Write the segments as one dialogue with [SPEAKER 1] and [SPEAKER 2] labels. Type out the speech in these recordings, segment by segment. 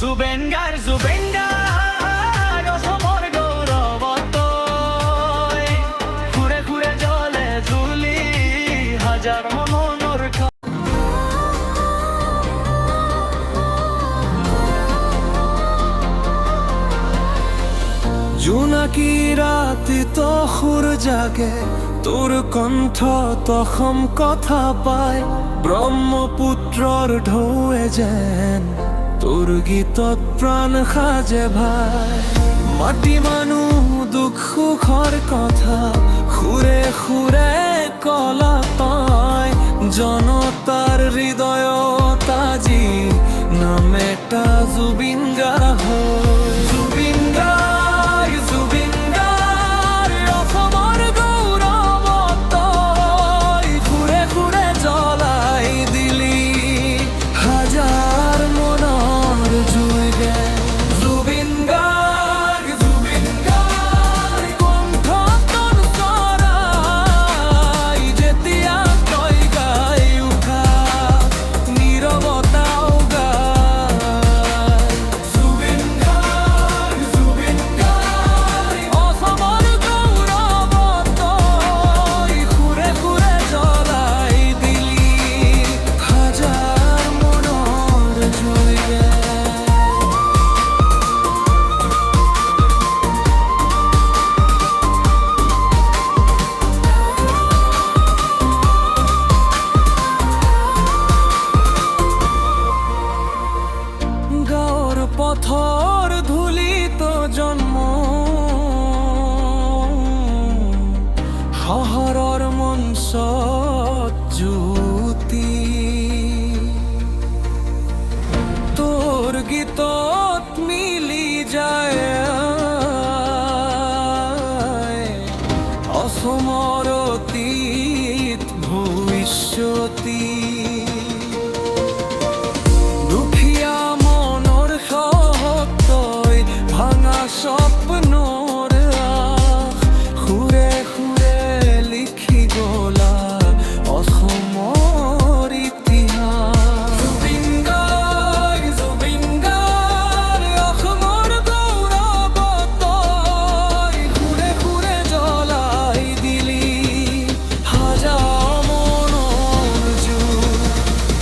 [SPEAKER 1] জুবেন গাৰ অসমৰ গৌৰৱ তই ঘূৰে ঘূৰে জ্বলে জুলি হাজাৰ মনৰ জোনাকী ৰাতি তসুৰ জাগে তোৰ কণ্ঠ তসম কথা পায় ব্ৰহ্মপুত্ৰৰ ঢৌৱে যেন তোৰ গীতত প্ৰাণ সাজে ভাই মাটি মানুহ দুখ সুখৰ কথা সুৰে সুৰে কলা পায় জনতাৰ হৃদয়ত আজি নাম এটা জুবিন গাৰ হয় জুবিন গাৰ পথৰ ধূলিত জন্ম শহৰৰ মঞ্চত জ্যোতি তোৰ গীতত মিলি যায় অসমৰ অতীত ভৱিষ্যতি স্বপ্নৰ সুৰে সুৰে লিখি গলা অসমৰ ইতিহাস জুবিন গাৰ অসমৰ গৌৰৱ তই সুৰে সুৰে জ্বলাই দিলি হাজাৰ মনৰ জুই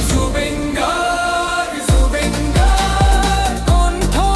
[SPEAKER 1] জুবিন গাৰ কণ্ঠ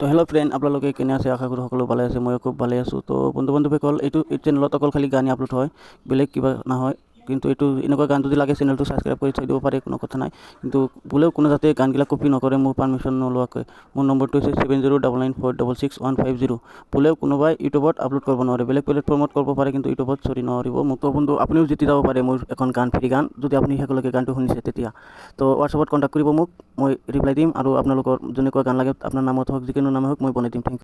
[SPEAKER 2] তো হেল্ল' ফ্ৰেণ্ড আপোনালোকে কেনে আছে আশা কৰোঁ সকলো ভালে আছে মই খুব ভালে আছোঁ তো বন্ধু বান্ধৱীসকল এইটো চেনেলত অকল খালি গানেই আপলোড হয় বেলেগ কিবা নহয় কিন্তু এইটো এনেকুৱা গান যদি লাগে চেনেলটো ছাবস্ক্ৰাইব কৰি থৈ দিব পাৰে কোনো কথা নাই কিন্তু বোলেও কোনো যাতে গানবিলাক কপি নকৰে মোৰ পাৰ্মিশ্যন নোলোৱাকৈ মোৰ নম্বৰটো হৈছে 7099466150 বোলেও কোনোবাই ইউটিউবত আপলোড কৰিব নোৱাৰে বেলেগ প্লেটফৰ্মত কৰিব পাৰে কিন্তু ইউটিউবত নোৱাৰিব মোক তো বন্ধু আপুনিও জিতি যাব পাৰে মোৰ এখন গান ফ্ৰী গান যদি আপুনি সকলোকে গানটো শুনিছে তেতিয়া তো হোৱাটছআপত কণ্টেক্ট কৰিব মোক মই ৰিপ্লাই দিম আৰু আপোনালোকৰ যেনেকুৱা গান লাগে আপোনাৰ নামত হওক যিকোনো নামে হওক মই বনাই দিম থেংক ইউ